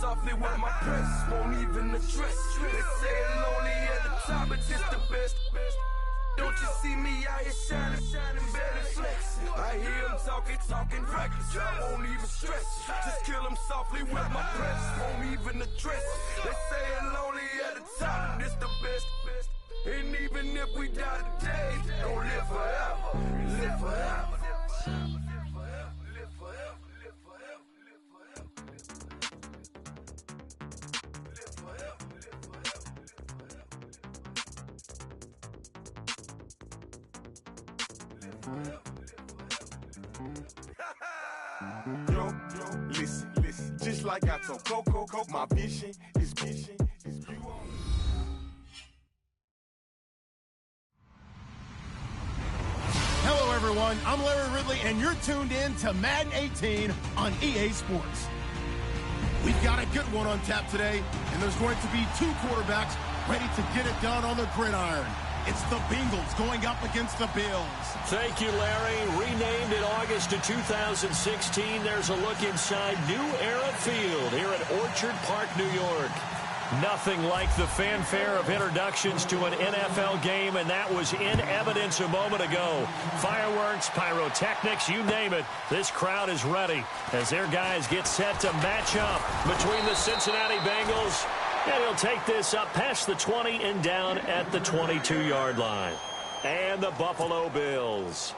softly with my press, won't even address. They say it lonely at the top, but it's the best. Don't you see me out here shining, barely flexing? I hear them talking reckless. I won't even stress. Just kill them softly with my press, won't even address. They say it lonely at the top, it's the best. And even if we die today, don't live forever. Live forever. Yo, listen, just like I told Coco, my vision is you. Hello, everyone. I'm Larry Ridley, and you're tuned in to Madden 18 on EA Sports. We've got a good one on tap today, and there's going to be two quarterbacks ready to get it done on the gridiron. It's the Bengals going up against the Bills. Thank you, Larry. Renamed in August of 2016, there's a look inside New Era Field here at Orchard Park, New York. Nothing like the fanfare of introductions to an NFL game, and that was in evidence a moment ago. Fireworks, pyrotechnics, you name it. This crowd is ready as their guys get set to match up between the Cincinnati Bengals. And he'll take this up past the 20 and down at the 22-yard line. And the Buffalo Bills.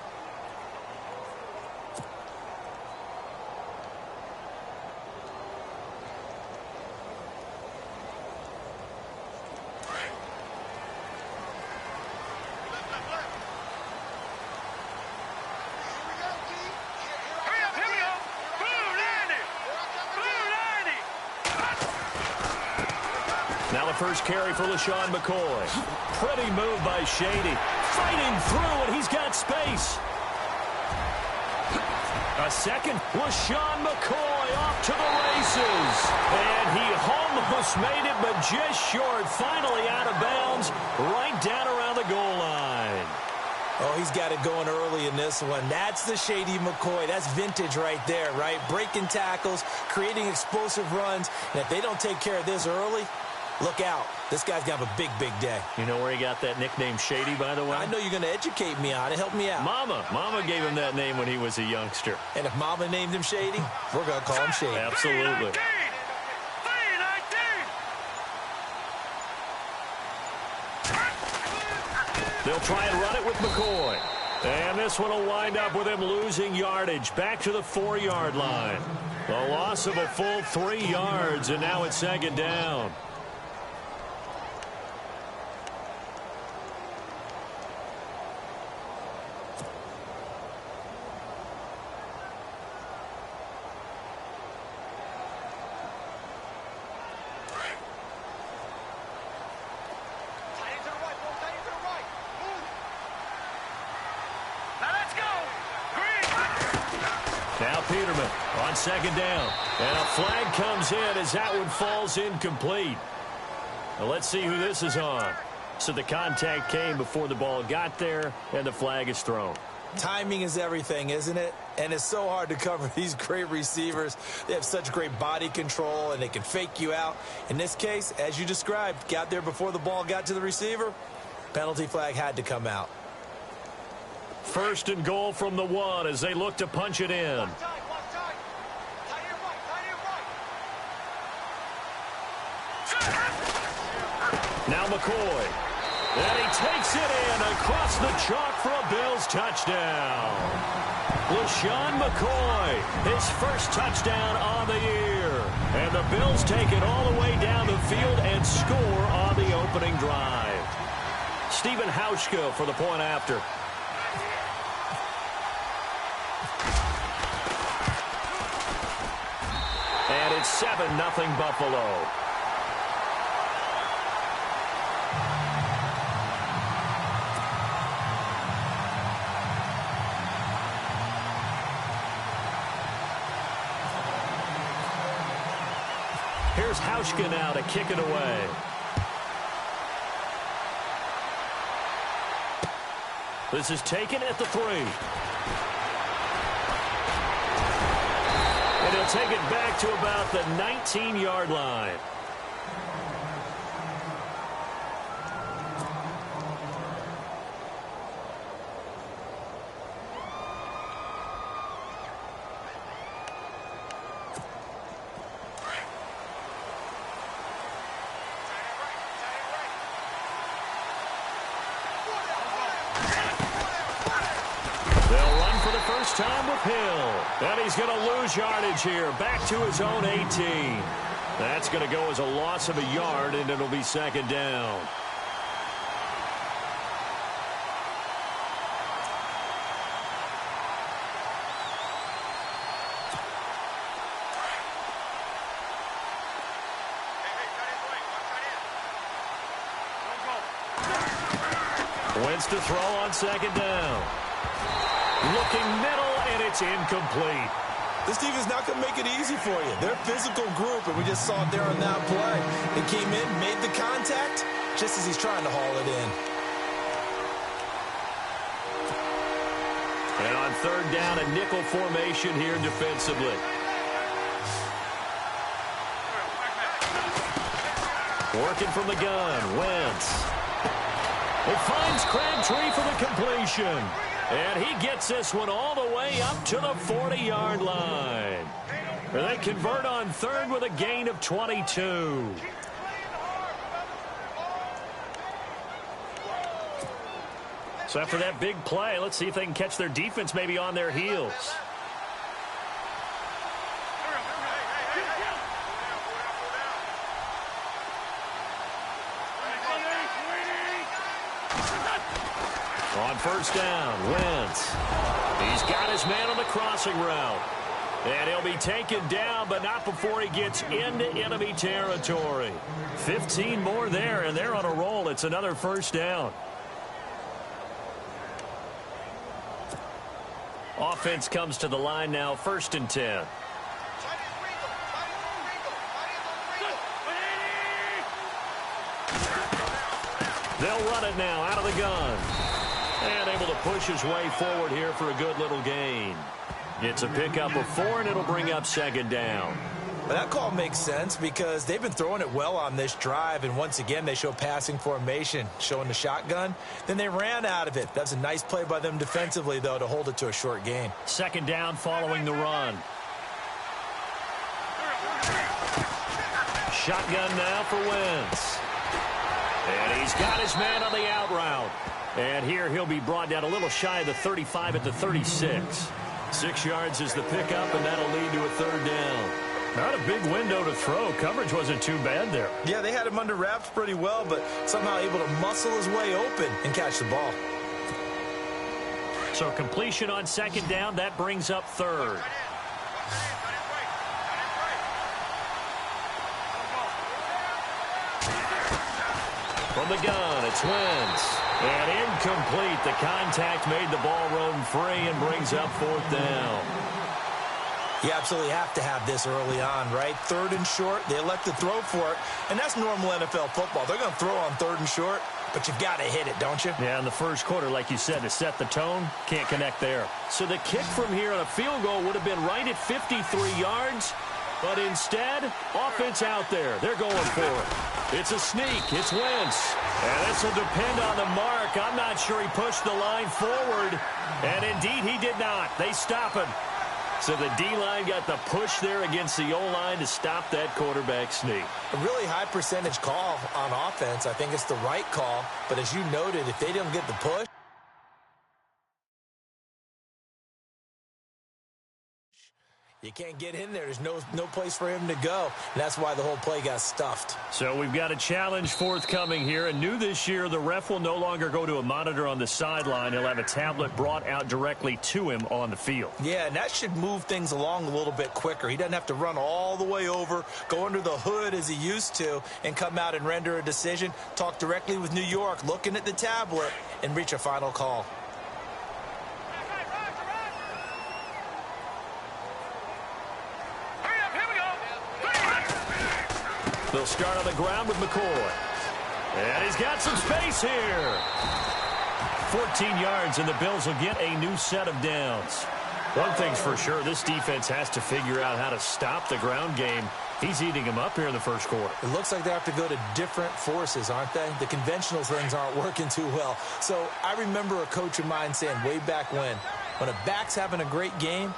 Now the first carry for LaShawn McCoy. Pretty move by Shady. Fighting through, and he's got space. A second. LaShawn McCoy off to the races. And he almost made it, but just short. Finally out of bounds, right down around the goal line. Oh, he's got it going early in this one. That's the Shady McCoy. That's vintage right there, right? Breaking tackles, creating explosive runs. And if they don't take care of this early, look out. This guy's going to have a big, big day. You know where he got that nickname Shady, by the way? I know you're going to educate me on it. Help me out. Mama gave him that name when he was a youngster. And if Mama named him Shady, we're going to call him Shady. Absolutely. They'll try and run it with McCoy. And this one will wind up with him losing yardage back to the 4-yard line. A loss of a full 3 yards, and now it's second down. Now Peterman on second down. And a flag comes in as that one falls incomplete. Now let's see who this is on. So the contact came before the ball got there, and the flag is thrown. Timing is everything, isn't it? And it's so hard to cover these great receivers. They have such great body control, and they can fake you out. In this case, as you described, got there before the ball got to the receiver. Penalty flag had to come out. First and goal from the 1 as they look to punch it in. Now McCoy. And he takes it in across the chalk for a Bills touchdown. LaShawn McCoy, his first touchdown on the year. And the Bills take it all the way down the field and score on the opening drive. Stephen Hauschka for the point after. And it's 7-0 Buffalo. Here's Hauschka now to kick it away. This is taken at the 3. And he'll take it back to about the 19-yard line. Time with Hill. And he's going to lose yardage here. Back to his own 18. That's going to go as a loss of a yard, and it'll be second down. Wentz to throw on second down. Looking middle, and it's incomplete. This defense is not going to make it easy for you. They're a physical group, and we just saw it there on that play. They came in, made the contact, just as he's trying to haul it in. And on third down, a nickel formation here defensively. Working from the gun, Wentz. It finds Crabtree for the completion. And he gets this one all the way up to the 40-yard line. And they convert on third with a gain of 22. So after that big play, let's see if they can catch their defense maybe on their heels. On first down, Wentz. He's got his man on the crossing route. And he'll be taken down, but not before he gets into enemy territory. 15 more there, and they're on a roll. It's another first down. Offense comes to the line now, 1st and 10. They'll run it now out of the gun. And able to push his way forward here for a good little gain. It's a pickup of 4, and it'll bring up second down. But that call makes sense because they've been throwing it well on this drive, and once again they show passing formation, showing the shotgun. Then they ran out of it. That's a nice play by them defensively, though, to hold it to a short gain. Second down following the run. Shotgun now for Wentz. And he's got his man on the out route. And here he'll be brought down a little shy of the 35 at the 36. 6 yards is the pickup, and that'll lead to a third down. Not a big window to throw. Coverage wasn't too bad there. Yeah, they had him under wraps pretty well, but somehow able to muscle his way open and catch the ball. So completion on second down, that brings up third. From the gun, it's Wentz. And incomplete. The contact made the ball roam free and brings up 4th down. You absolutely have to have this early on, right? 3rd and short, they elect to throw for it, and that's normal NFL football. They're going to throw on 3rd and short, but you've got to hit it, don't you? Yeah, in the first quarter, like you said, to set the tone, can't connect there. So the kick from here on a field goal would have been right at 53 yards, but instead, offense out there. They're going for it. It's a sneak. It's Wentz. And this will depend on the mark. I'm not sure he pushed the line forward. And indeed, he did not. They stop him. So the D-line got the push there against the O-line to stop that quarterback sneak. A really high percentage call on offense. I think it's the right call. But as you noted, if they didn't get the push, you can't get in there. There's no place for him to go. And that's why the whole play got stuffed. So we've got a challenge forthcoming here. And new this year, the ref will no longer go to a monitor on the sideline. He'll have a tablet brought out directly to him on the field. Yeah, and that should move things along a little bit quicker. He doesn't have to run all the way over, go under the hood as he used to, and come out and render a decision. Talk directly with New York, looking at the tablet, and reach a final call. They'll start on the ground with McCoy. And he's got some space here. 14 yards, and the Bills will get a new set of downs. One thing's for sure, this defense has to figure out how to stop the ground game. He's eating him up here in the first quarter. It looks like they have to go to different forces, aren't they? The conventional things aren't working too well. So I remember a coach of mine saying way back when a back's having a great game,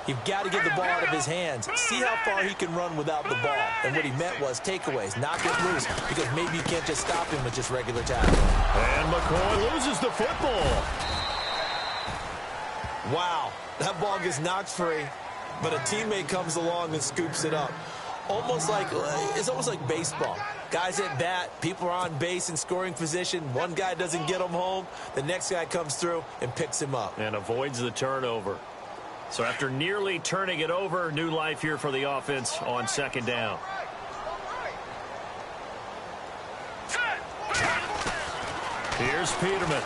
you've got to get the ball out of his hands. See how far he can run without the ball. And what he meant was takeaways, knock it loose, because maybe you can't just stop him with just regular tackling. And McCoy loses the football. Wow, that ball gets knocked free, but a teammate comes along and scoops it up. It's almost like baseball. Guys at bat, people are on base in scoring position. One guy doesn't get him home. The next guy comes through and picks him up. And avoids the turnover. So after nearly turning it over, new life here for the offense on second down. Here's Peterman.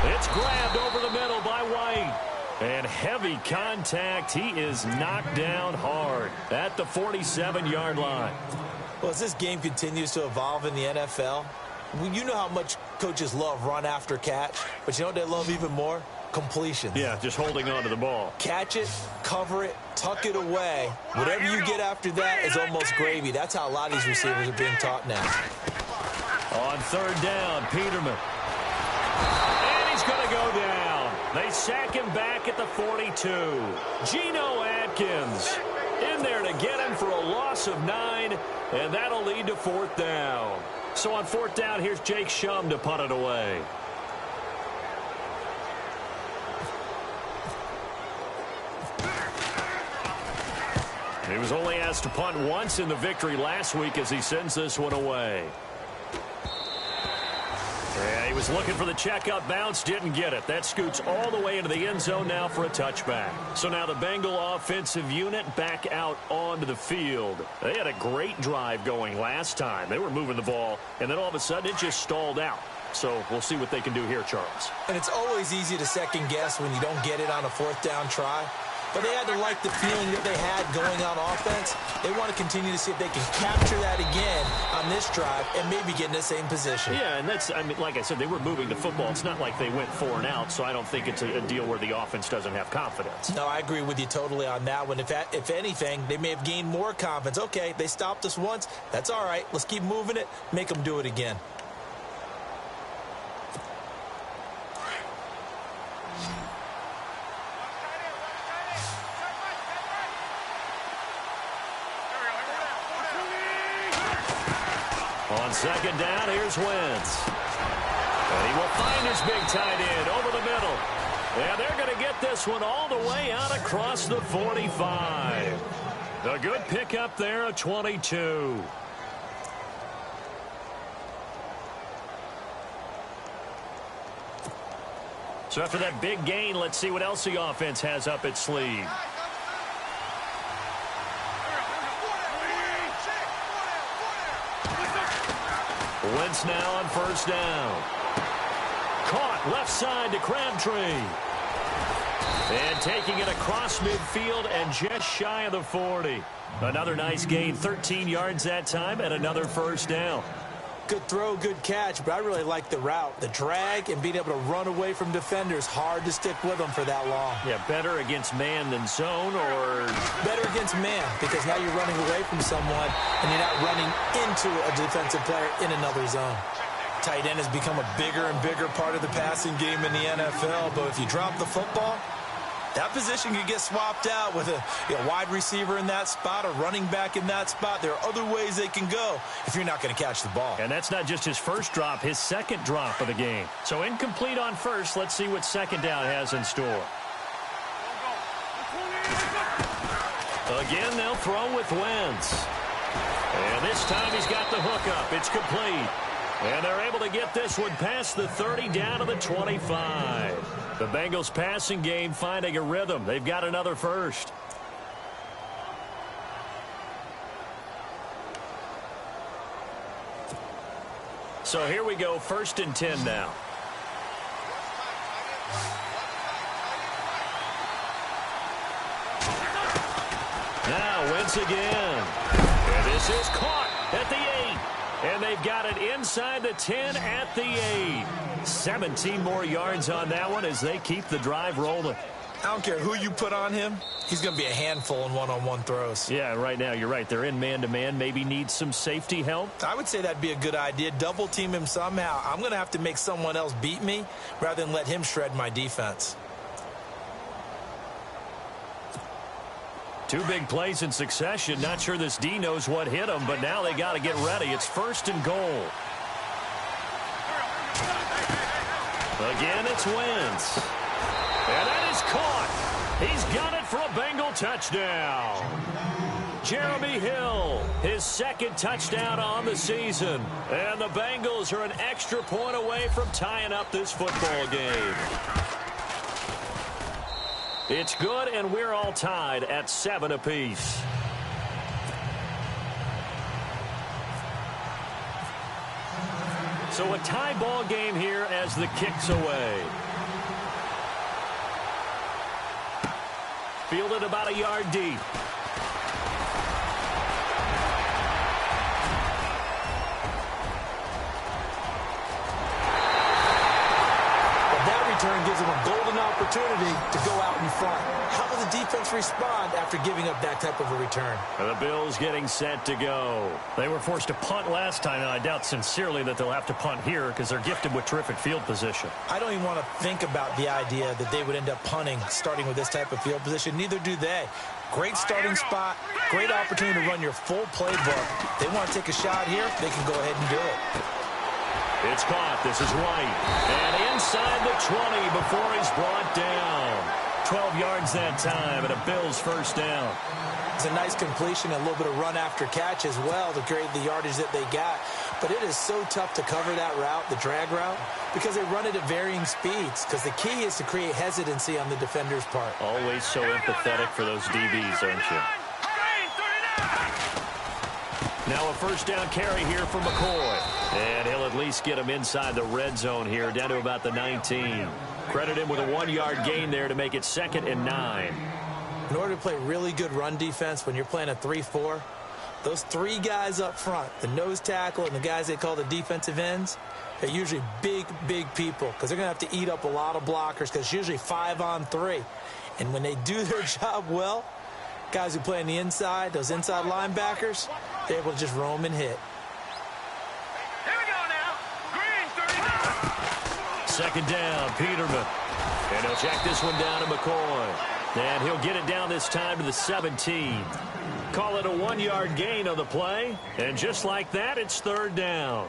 It's grabbed over the middle by White. And heavy contact. He is knocked down hard at the 47-yard line. Well, as this game continues to evolve in the NFL, you know how much coaches love run after catch, but you know what they love even more? Completions. Yeah, just holding on to the ball. Catch it, cover it, tuck it away. Whatever you get after that is almost gravy. That's how a lot of these receivers are being taught now. On third down, Peterman. And he's going to go down. They sack him back at the 42. Geno Atkins in there to get him for a loss of 9, and that'll lead to fourth down. So on fourth down, here's Jake Shum to punt it away. He was only asked to punt once in the victory last week as he sends this one away. Yeah, he was looking for the checkup bounce, didn't get it. That scoots all the way into the end zone now for a touchback. So now the Bengal offensive unit back out onto the field. They had a great drive going last time. They were moving the ball, and then all of a sudden it just stalled out. So we'll see what they can do here, Charles. And it's always easy to second guess when you don't get it on a fourth down try. But they had to like the feeling that they had going on offense. They want to continue to see if they can capture that again on this drive and maybe get in the same position. Yeah, and that's, I mean, like I said, they were moving the football. It's not like they went 4 and out, so I don't think it's a deal where the offense doesn't have confidence. No, I agree with you totally on that one. If anything, they may have gained more confidence. Okay, they stopped us once. That's all right. Let's keep moving it. Make them do it again. On second down, here's Wentz. And he will find his big tight end over the middle. And they're going to get this one all the way out across the 45. A good pickup there, a 22. So after that big gain, let's see what else the offense has up its sleeve. Wentz now on first down. Caught left side to Crabtree. And taking it across midfield and just shy of the 40. Another nice gain, 13 yards that time, and another first down. Good throw, good catch, but I really like the route. The drag and being able to run away from defenders, hard to stick with them for that long. Yeah, better against man than zone, or? Better against man, because now you're running away from someone and you're not running into a defensive player in another zone. Tight end has become a bigger and bigger part of the passing game in the NFL, but if you drop the football, that position could get swapped out with a wide receiver in that spot, a running back in that spot. There are other ways they can go if you're not going to catch the ball. And that's not just his first drop, his second drop of the game. So incomplete on first. Let's see what second down has in store. Again, they'll throw with Wentz. And this time he's got the hook up. It's complete. And they're able to get this one past the 30 down to the 25. The Bengals passing game finding a rhythm. They've got another first. So here we go, 1st and 10 now. Now Wentz again. And this is caught at the 8. And they've got it inside the 10 at the 8. 17 more yards on that one as they keep the drive rolling. I don't care who you put on him. He's going to be a handful in one-on-one throws. Yeah, right now, you're right. They're in man-to-man. Maybe need some safety help. I would say that'd be a good idea. Double team him somehow. I'm going to have to make someone else beat me rather than let him shred my defense. 2 big plays in succession. Not sure this D knows what hit him, but now they got to get ready. It's 1st and goal. Again, it's Wentz. And that is caught. He's got it for a Bengal touchdown. Jeremy Hill, his 2nd touchdown on the season. And the Bengals are an extra point away from tying up this football game. It's good, and we're all tied at 7 apiece. So a tie ball game here as the kick's away. Fielded about a yard deep. Return gives him a golden opportunity to go out in front. How will the defense respond after giving up that type of a return? The Bills getting set to go. They were forced to punt last time, and I doubt sincerely that they'll have to punt here because they're gifted with terrific field position. I don't even want to think about the idea that they would end up punting starting with this type of field position. Neither do they. Great starting spot, great opportunity to run your full playbook. They want to take a shot here, they can go ahead and do it. It's caught. This is White. And inside the 20 before he's brought down. 12 yards that time and a Bills 1st down. It's a nice completion, a little bit of run after catch as well to create the yardage that they got. But it is so tough to cover that route, the drag route, because they run it at varying speeds. Because the key is to create hesitancy on the defender's part. Always so empathetic for those DBs, aren't you? Now a 1st down carry here for McCoy. And he'll at least get him inside the red zone here, down to about the 19. Credit him with a 1-yard gain there to make it 2nd and 9. In order to play really good run defense when you're playing a 3-4, those 3 guys up front, the nose tackle and the guys they call the defensive ends, they're usually big, big people because they're going to have to eat up a lot of blockers because it's usually 5-on-3. And when they do their job well, guys who play on the inside, those inside linebackers, they're able to just roam and hit. Here we go now. Green 39. 2nd down, Peterman. And he'll check this one down to McCoy. And he'll get it down this time to the 17. Call it a 1-yard gain on the play. And just like that, it's 3rd down.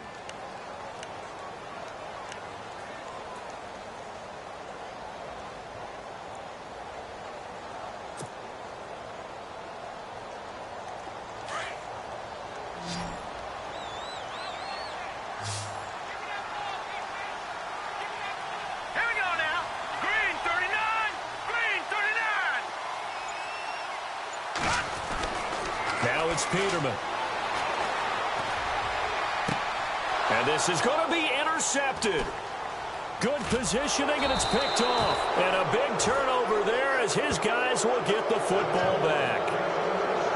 Peterman. And this is going to be intercepted. Good positioning, and it's picked off. And a big turnover there as his guys will get the football back.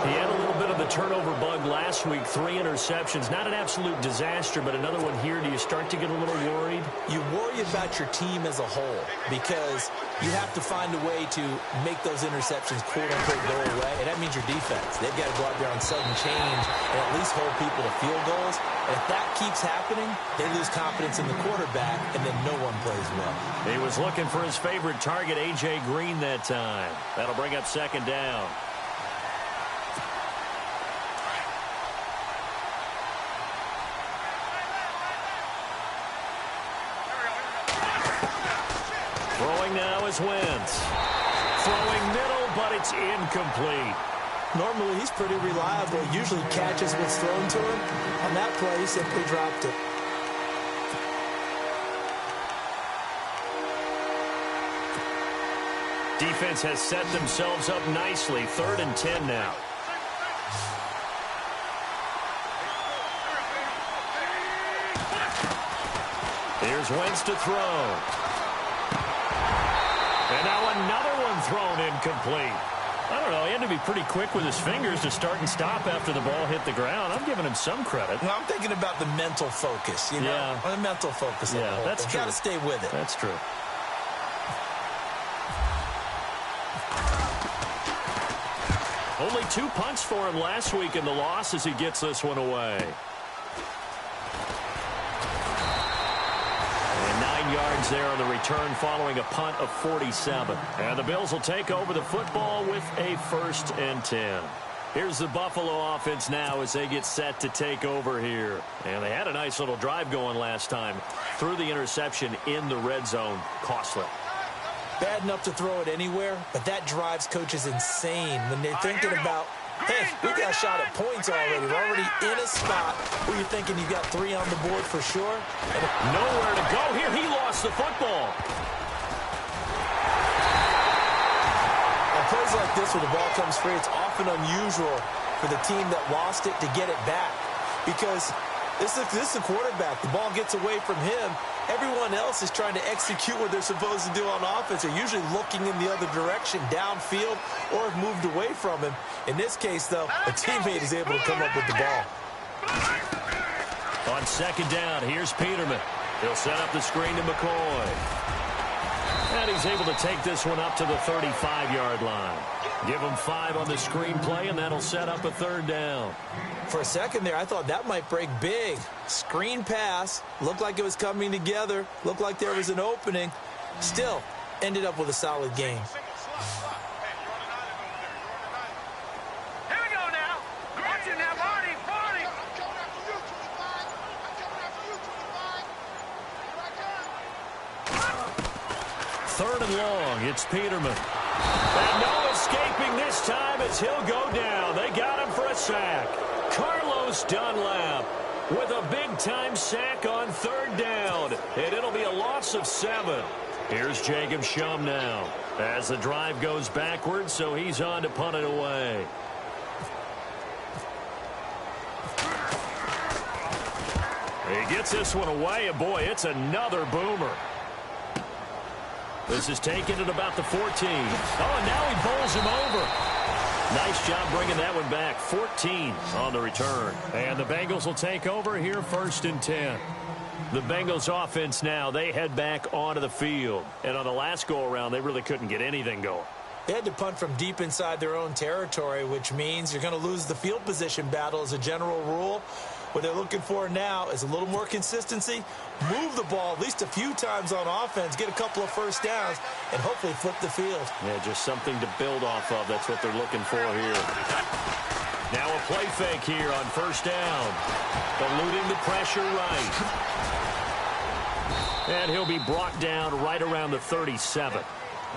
He had a little bit of the turnover bug last week, 3 interceptions. Not an absolute disaster, but another one here. Do you start to get a little worried? You worry about your team as a whole because you have to find a way to make those interceptions quote-unquote go away, and that means your defense. They've got to go out there on sudden change and at least hold people to field goals. And if that keeps happening, they lose confidence in the quarterback, and then no one plays well. He was looking for his favorite target, A.J. Green, that time. That'll bring up 2nd down. Throwing now is Wentz. Throwing middle, but it's incomplete. Normally, he's pretty reliable. He usually catches what's thrown to him. On that play, he simply dropped it. Defense has set themselves up nicely. 3rd and 10 now. Here's Wentz to throw. And now another one thrown incomplete. I don't know. He had to be pretty quick with his fingers to start and stop after the ball hit the ground. I'm giving him some credit. Well, I'm thinking about the mental focus, you know? Yeah. The mental focus. Yeah, that's true. Got to stay with it. That's true. Only 2 punts for him last week in the loss as he gets this one away. And 9 yards there on the return following a punt of 47. And the Bills will take over the football with a 1st and 10. Here's the Buffalo offense now as they get set to take over here. And they had a nice little drive going last time. Threw the interception in the red zone. Costly. Bad enough to throw it anywhere, but that drives coaches insane when they're thinking about, hey, we got a shot at points already. We're already in a spot where you're thinking you got 3 on the board for sure. And nowhere to go here. He lost the football. On plays like this where the ball comes free, it's often unusual for the team that lost it to get it back because this is the quarterback. The ball gets away from him. Everyone else is trying to execute what they're supposed to do on offense. They're usually looking in the other direction, downfield, or have moved away from him. In this case, though, a teammate is able to come up with the ball. On 2nd down, here's Peterman. He'll set up the screen to McCoy. And he's able to take this one up to the 35-yard line. Give him 5 on the screen play, and that'll set up a 3rd down. For a second there, I thought that might break big. Screen pass. Looked like it was coming together. Looked like there was an opening. Still, ended up with a solid game. Here we go now. Watch it now, Marty. 3rd and long. It's Peterman. And no escaping this time as he'll go down. They got him for a sack. Carlos Dunlap with a big-time sack on 3rd down. And it'll be a loss of 7. Here's Jacob Shum now as the drive goes backwards, so he's on to punt it away. He gets this one away, and boy, it's another boomer. This is taken at about the 14. Oh, and now he bowls him over. Nice job bringing that one back. 14 on the return. And the Bengals will take over here 1st and 10. The Bengals offense now, they head back onto the field. And on the last go-around, they really couldn't get anything going. They had to punt from deep inside their own territory, which means you're going to lose the field position battle as a general rule. What they're looking for now is a little more consistency, move the ball at least a few times on offense, get a couple of 1st downs, and hopefully flip the field. Yeah, just something to build off of. That's what they're looking for here. Now a play fake here on 1st down. Eluding the pressure right. And he'll be brought down right around the 37.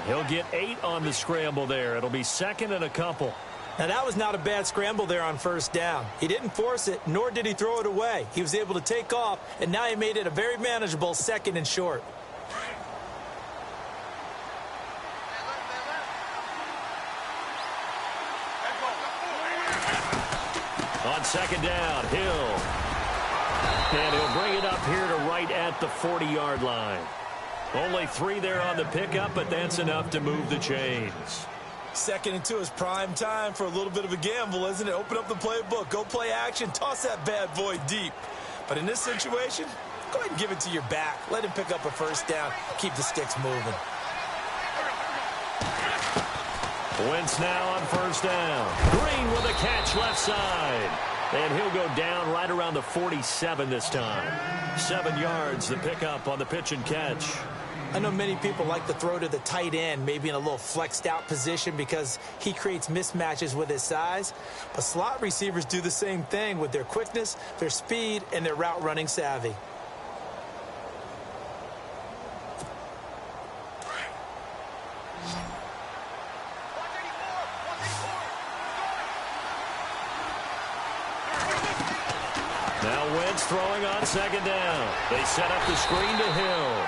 He'll get 8 on the scramble there. It'll be 2nd and a couple. Now, that was not a bad scramble there on 1st down. He didn't force it, nor did he throw it away. He was able to take off, and now he made it a very manageable 2nd and short. On 2nd down, Hill. And he'll bring it up here to right at the 40-yard line. Only 3 there on the pickup, but that's enough to move the chains. 2nd and 2 is prime time for a little bit of a gamble, isn't it? Open up the playbook, go play action, toss that bad boy deep. But in this situation, go ahead and give it to your back. Let him pick up a 1st down, keep the sticks moving. Wentz now on 1st down. Green with a catch left side. And he'll go down right around the 47 this time. 7 yards the pickup on the pitch and catch. I know many people like to throw to the tight end, maybe in a little flexed out position because he creates mismatches with his size. But slot receivers do the same thing with their quickness, their speed, and their route running savvy. Now Wentz throwing on 2nd down. They set up the screen to Hill.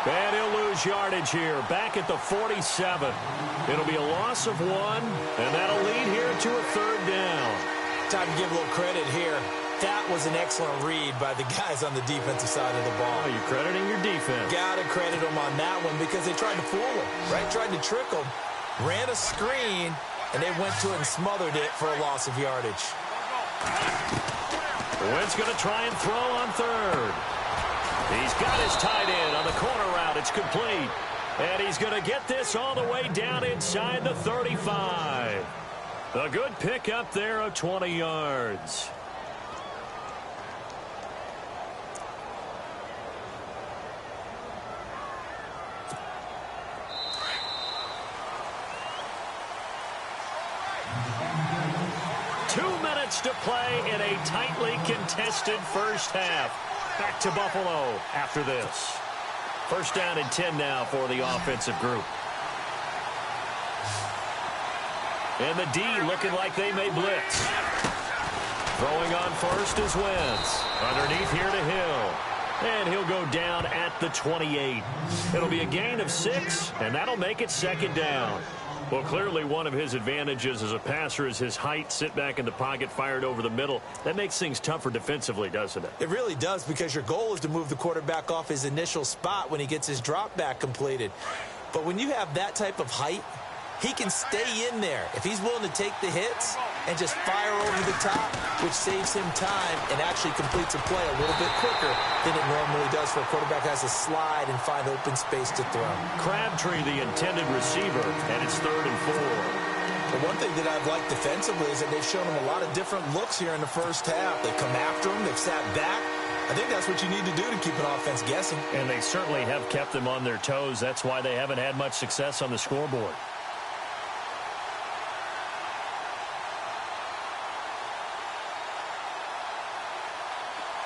And he'll lose yardage here, back at the 47. It'll be a loss of 1, and that'll lead here to a 3rd down. Time to give a little credit here. That was an excellent read by the guys on the defensive side of the ball. Oh, you're crediting your defense. Gotta credit them on that one because they tried to fool him, right? Tried to trick him, ran a screen, and they went to it and smothered it for a loss of yardage. Wentz going to try and throw on 3rd. He's got his tight end on the corner route. It's complete. And he's going to get this all the way down inside the 35. A good pick up there of 20 yards. To play in a tightly contested first half. Back to Buffalo after this. First down and 10 now for the offensive group. And the D looking like they may blitz. Throwing on first is Wentz. Underneath here to Hill. And he'll go down at the 28. It'll be a gain of 6, and that'll make it second down. Well, clearly one of his advantages as a passer is his height, sit back in the pocket, fired over the middle. That makes things tougher defensively, doesn't it? It really does, because your goal is to move the quarterback off his initial spot when he gets his drop back completed. But when you have that type of height, he can stay in there if he's willing to take the hits and just fire over the top, which saves him time and actually completes a play a little bit quicker than it normally does for a quarterback that has to slide and find open space to throw. Crabtree, the intended receiver, and it's 3rd and 4. But one thing that I've liked defensively is that they've shown him a lot of different looks here in the first half. They've come after him. They've sat back. I think that's what you need to do to keep an offense guessing. And they certainly have kept them on their toes. That's why they haven't had much success on the scoreboard.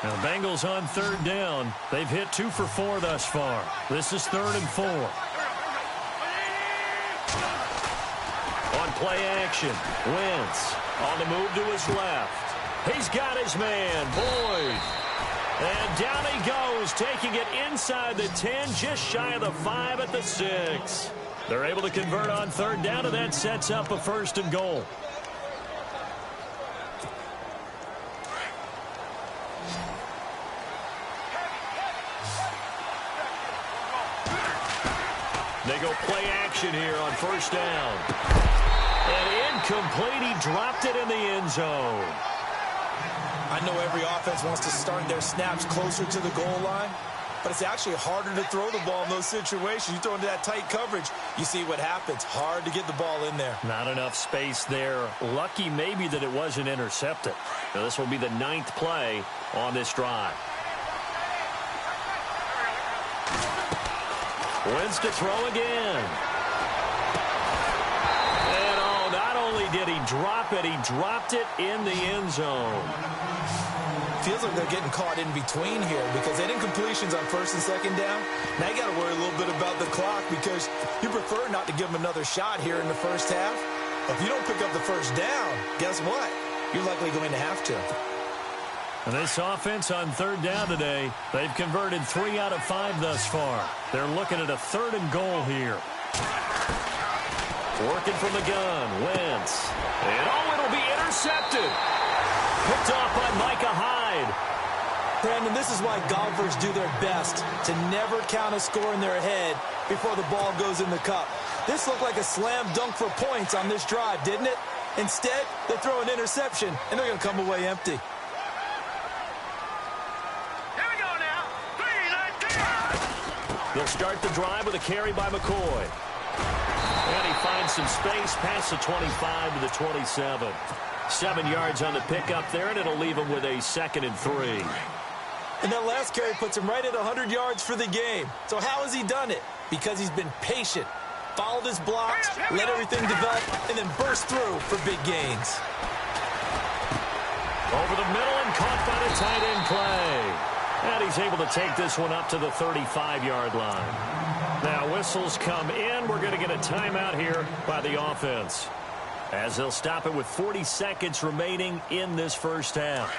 Now the Bengals on 3rd down. They've hit 2 for 4 thus far. This is 3rd and 4. On play action, Wentz on the move to his left. He's got his man, Boyd. And down he goes, taking it inside the 10, just shy of the 5 at the 6. They're able to convert on 3rd down, and that sets up a 1st and goal. They go play action here on 1st down. And incomplete. He dropped it in the end zone. I know every offense wants to start their snaps closer to the goal line, but it's actually harder to throw the ball in those situations. You throw into that tight coverage, you see what happens. Hard to get the ball in there. Not enough space there. Lucky maybe that it wasn't intercepted. Now this will be the 9th play on this drive. Wentz to throw again. And oh, not only did he drop it, he dropped it in the end zone. Feels like they're getting caught in between here because they didn't completions on 1st and 2nd down. Now you got to worry a little bit about the clock because you prefer not to give them another shot here in the first half. But if you don't pick up the 1st down, guess what? You're likely going to have to. And this offense on 3rd down today, they've converted 3 out of 5 thus far. They're looking at a 3rd and goal here. Working from the gun, Wentz. And oh, it'll be intercepted. Picked off by Micah Hyde. Brandon, this is why golfers do their best to never count a score in their head before the ball goes in the cup. This looked like a slam dunk for points on this drive, didn't it? Instead, they throw an interception, and they're going to come away empty. They'll start the drive with a carry by McCoy. And he finds some space past the 25 to the 27. 7 yards on the pickup there, and it'll leave him with a 2nd and 3. And that last carry puts him right at 100 yards for the game. So how has he done it? Because he's been patient, followed his blocks, let everything develop, and then burst through for big gains. Over the middle and caught by the tight end play. And he's able to take this one up to the 35-yard line. Now whistles come in. We're going to get a timeout here by the offense, as they'll stop it with 40 seconds remaining in this first half.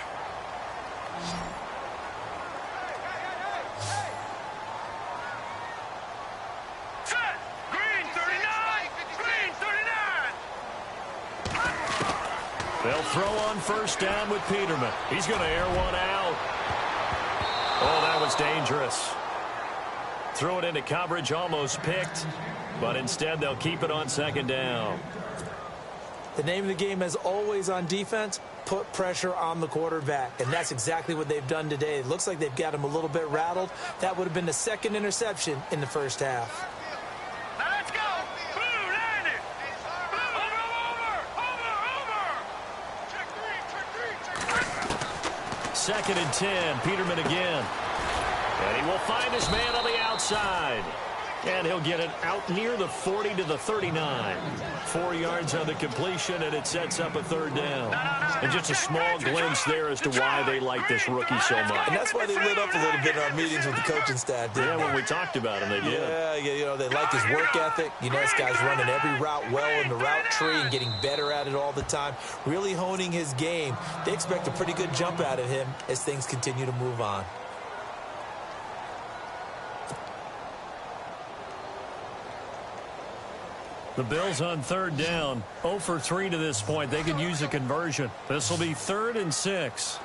Green 39! Green 39! They'll throw on 1st down with Peterman. He's going to air one out. Oh, that was dangerous. Threw it into coverage, almost picked, but instead they'll keep it on 2nd down. The name of the game, as always on defense, put pressure on the quarterback, and that's exactly what they've done today. It looks like they've got him a little bit rattled. That would have been the 2nd interception in the first half. Now let's go! Blue 90! Over! 2nd and 10. Peterman again. And he will find his man on the outside. And he'll get it out near the 40 to the 39. 4 yards on the completion, and it sets up a 3rd down. And just a small glimpse there as to why they like this rookie so much. And that's why they lit up a little bit in our meetings with the coaching staff, didn't they? When we talked about him, they did. Yeah, they like his work ethic. This guy's running every route well in the route tree and getting better at it all the time, really honing his game. They expect a pretty good jump out of him as things continue to move on. The Bills on 3rd down. 0 for 3 to this point. They could use a conversion. This will be 3rd and 6.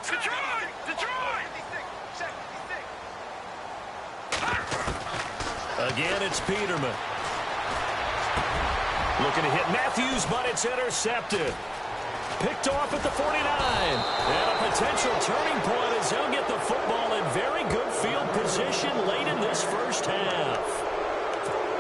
Detroit! Again, it's Peterman. Looking to hit Matthews, but it's intercepted. Picked off at the 49. And a potential turning point as they'll get the football in very good field position late in this first half.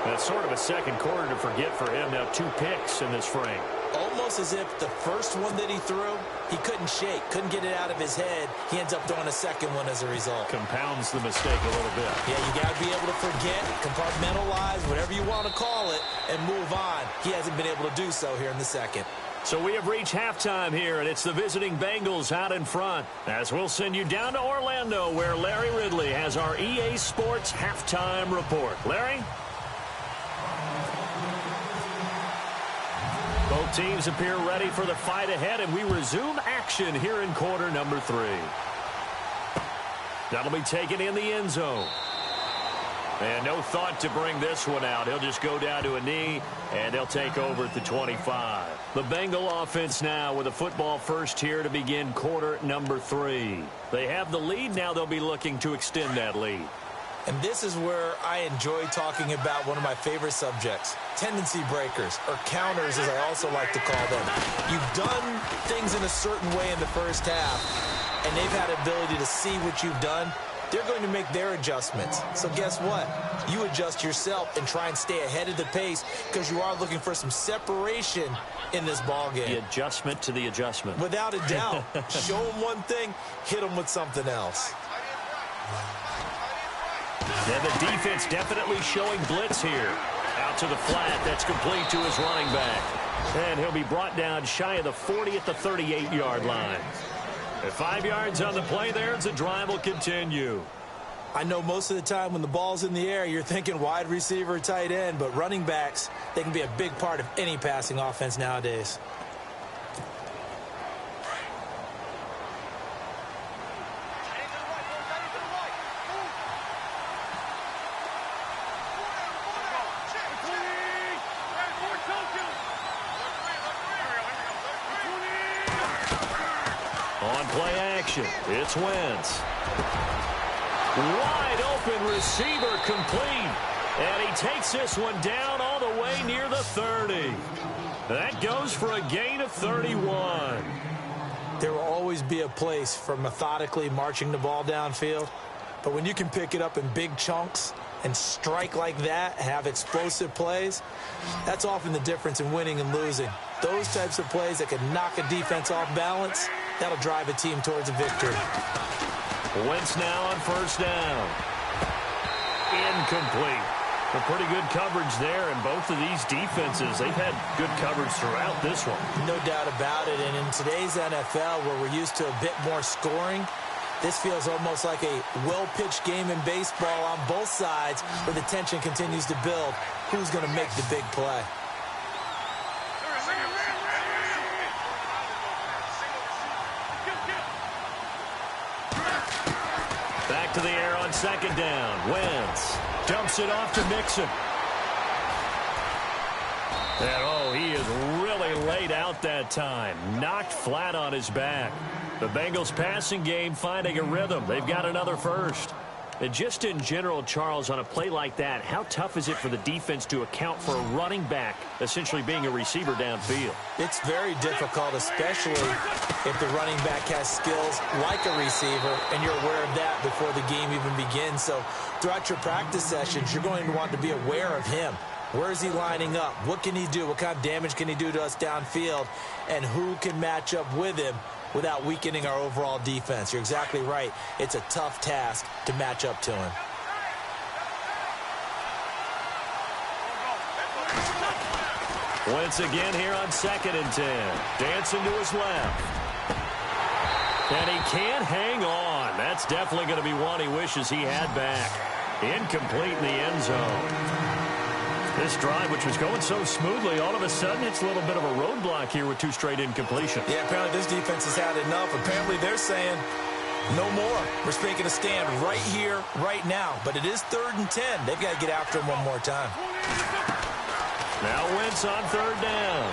That's sort of a second quarter to forget for him. Now 2 picks in this frame. Almost as if the first one that he threw, he couldn't shake, couldn't get it out of his head. He ends up throwing a second one as a result. Compounds the mistake a little bit. Yeah, you got to be able to forget, compartmentalize, whatever you want to call it, and move on. He hasn't been able to do so here in the second. So we have reached halftime here, and it's the visiting Bengals out in front. As we'll send you down to Orlando, where Larry Ridley has our EA Sports halftime report. Larry? Both teams appear ready for the fight ahead, and we resume action here in quarter number 3. That'll be taken in the end zone. And no thought to bring this one out. He'll just go down to a knee, and they'll take over at the 25. The Bengal offense now with a football first here to begin quarter number 3. They have the lead. Now they'll be looking to extend that lead. And this is where I enjoy talking about one of my favorite subjects, tendency breakers, or counters as I also like to call them. You've done things in a certain way in the first half, and they've had the ability to see what you've done. They're going to make their adjustments. So guess what? You adjust yourself and try and stay ahead of the pace because you are looking for some separation in this ball game. The adjustment to the adjustment. Without a doubt. Show them one thing, hit them with something else. And the defense definitely showing blitz here. Out to the flat. That's complete to his running back. And he'll be brought down shy of the 40 at the 38-yard line. At 5 yards on the play there, the drive will continue. I know most of the time when the ball's in the air, you're thinking wide receiver, tight end, but running backs, they can be a big part of any passing offense nowadays. On play action, it's Wentz. Wide open receiver complete. And he takes this one down all the way near the 30. That goes for a gain of 31. There will always be a place for methodically marching the ball downfield. But when you can pick it up in big chunks and strike like that, have explosive plays, that's often the difference in winning and losing. Those types of plays that can knock a defense off balance, that'll drive a team towards a victory. Wentz now on first down. Incomplete. A pretty good coverage there, and both of these defenses, they've had good coverage throughout this one. No doubt about it, and in today's NFL, where we're used to a bit more scoring, this feels almost like a well-pitched game in baseball on both sides where the tension continues to build. Who's going to make the big play? Back to the air on second down. Wentz dumps it off to Mixon. And, he is really laid out that time. Knocked flat on his back. The Bengals passing game finding a rhythm. They've got another first. And just in general, Charles, on a play like that, how tough is it for the defense to account for a running back essentially being a receiver downfield? It's very difficult, especially if the running back has skills like a receiver, and you're aware of that before the game even begins. So throughout your practice sessions, you're going to want to be aware of him. Where is he lining up? What can he do? What kind of damage can he do to us downfield? And who can match up with him without weakening our overall defense. You're exactly right. It's a tough task to match up to him. Once again here on 2nd and 10. Dancing to his left. And he can't hang on. That's definitely going to be one he wishes he had back. Incomplete in the end zone. This drive, which was going so smoothly, all of a sudden it's a little bit of a roadblock here with 2 straight incompletions. Yeah, apparently this defense has had enough. Apparently they're saying no more. We're making a stand right here, right now. But it is 3rd and 10. They've got to get after him one more time. Now Wentz on 3rd down.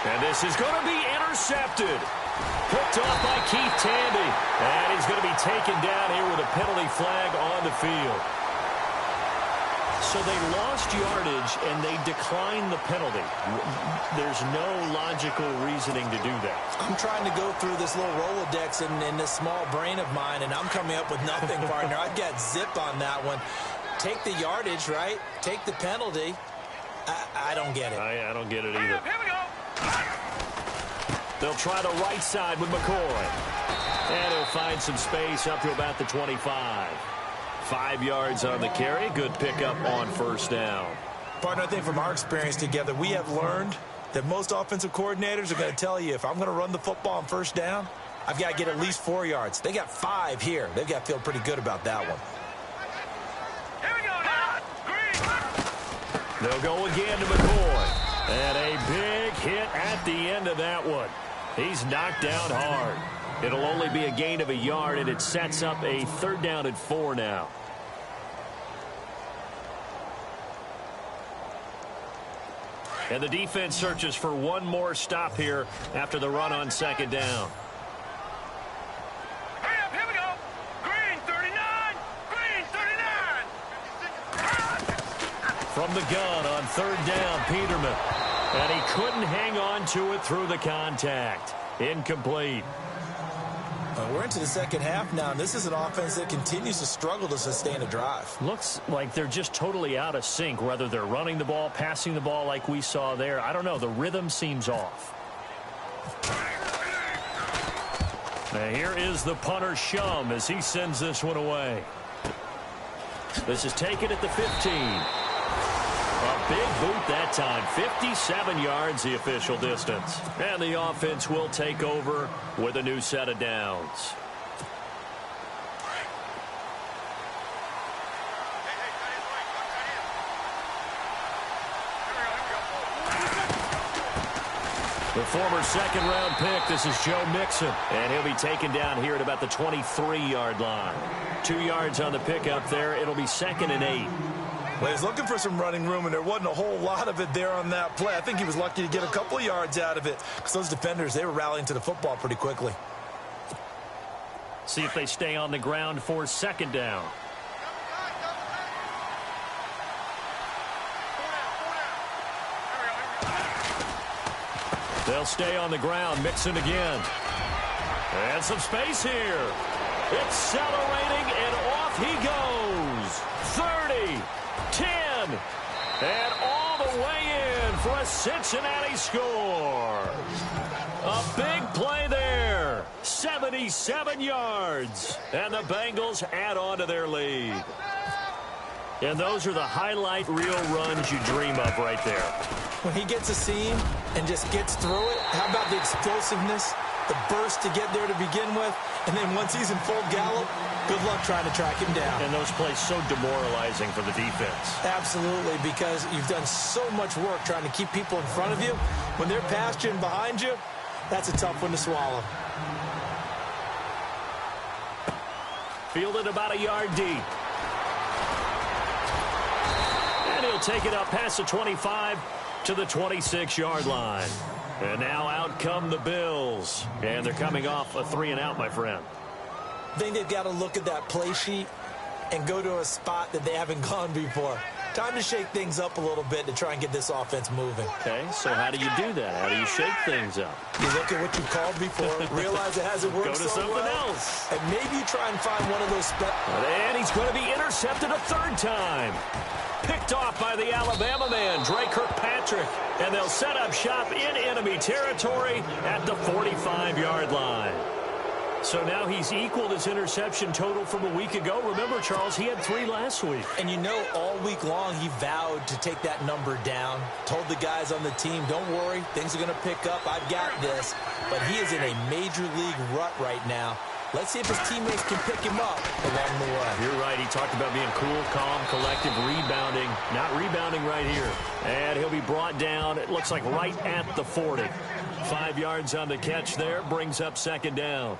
And this is going to be intercepted. Picked off by Keith Tandy. And he's going to be taken down here with a penalty flag on the field. So they lost yardage and they declined the penalty. There's no logical reasoning to do that. I'm trying to go through this little Rolodex in this small brain of mine, and I'm coming up with nothing, partner. I've got zip on that one. Take the yardage, right? Take the penalty. I don't get it. I don't get it either. Here we go. They'll try the right side with McCoy. And he'll find some space up to about the 25. 5 yards on the carry. Good pickup on 1st down. Partner, I think from our experience together, we have learned that most offensive coordinators are going to tell you, if I'm going to run the football on 1st down, I've got to get at least 4 yards. They got 5 here. They've got to feel pretty good about that one. They'll go again to McCoy. And a big hit at the end of that one. He's knocked down hard. It'll only be a gain of a yard, and it sets up a 3rd down and 4 now. And the defense searches for one more stop here after the run on 2nd down. Here we go. Green 39. Green 39. From the gun on 3rd down, Peterman. And he couldn't hang on to it through the contact. Incomplete. We're into the 2nd half now, and this is an offense that continues to struggle to sustain a drive. Looks like they're just totally out of sync, whether they're running the ball, passing the ball like we saw there. I don't know. The rhythm seems off. Now here is the punter, Shum, as he sends this one away. This is taken at the 15. A big boot that time. 57 yards the official distance. And the offense will take over with a new set of downs. The former 2nd-round pick, this is Joe Mixon. And he'll be taken down here at about the 23-yard line. 2 yards on the pickup there. It'll be 2nd and 8. Well, he's looking for some running room, and there wasn't a whole lot of it there on that play. I think he was lucky to get a couple of yards out of it, because those defenders, they were rallying to the football pretty quickly. See if they stay on the ground for 2nd down. They'll stay on the ground. Mixon again. And some space here. Accelerating, and off he goes. 30. 10, and all the way in for a Cincinnati score. A big play there. 77 yards, and the Bengals add on to their lead. And those are the highlight reel runs you dream of right there. When he gets a seam and just gets through it, how about the explosiveness, the burst to get there to begin with, and then once he's in full gallop, good luck trying to track him down. And those plays so demoralizing for the defense. Absolutely, because you've done so much work trying to keep people in front of you. When they're past you and behind you, that's a tough one to swallow. Fielded about a yard deep. And he'll take it up past the 25 to the 26-yard line. And now out come the Bills. And they're coming off a 3-and-out, my friend. I think they've got to look at that play sheet and go to a spot that they haven't gone before. Time to shake things up a little bit to try and get this offense moving. Okay, so how do you do that? How do you shake things up? You look at what you called before, realize it hasn't worked Go to so something well, else. and maybe you try and find one of those And he's going to be intercepted a third time. Picked off by the Alabama man, Dre Kirkpatrick. And they'll set up shop in enemy territory at the 45-yard line. So now he's equaled his interception total from a week ago. Remember, Charles, he had 3 last week. And you know, all week long, he vowed to take that number down. Told the guys on the team, don't worry, things are going to pick up. I've got this. But he is in a major league rut right now. Let's see if his teammates can pick him up along the way. You're right. He talked about being cool, calm, collective, rebounding. Not rebounding right here. And he'll be brought down, it looks like right at the 40. 5 yards on the catch there, brings up second down.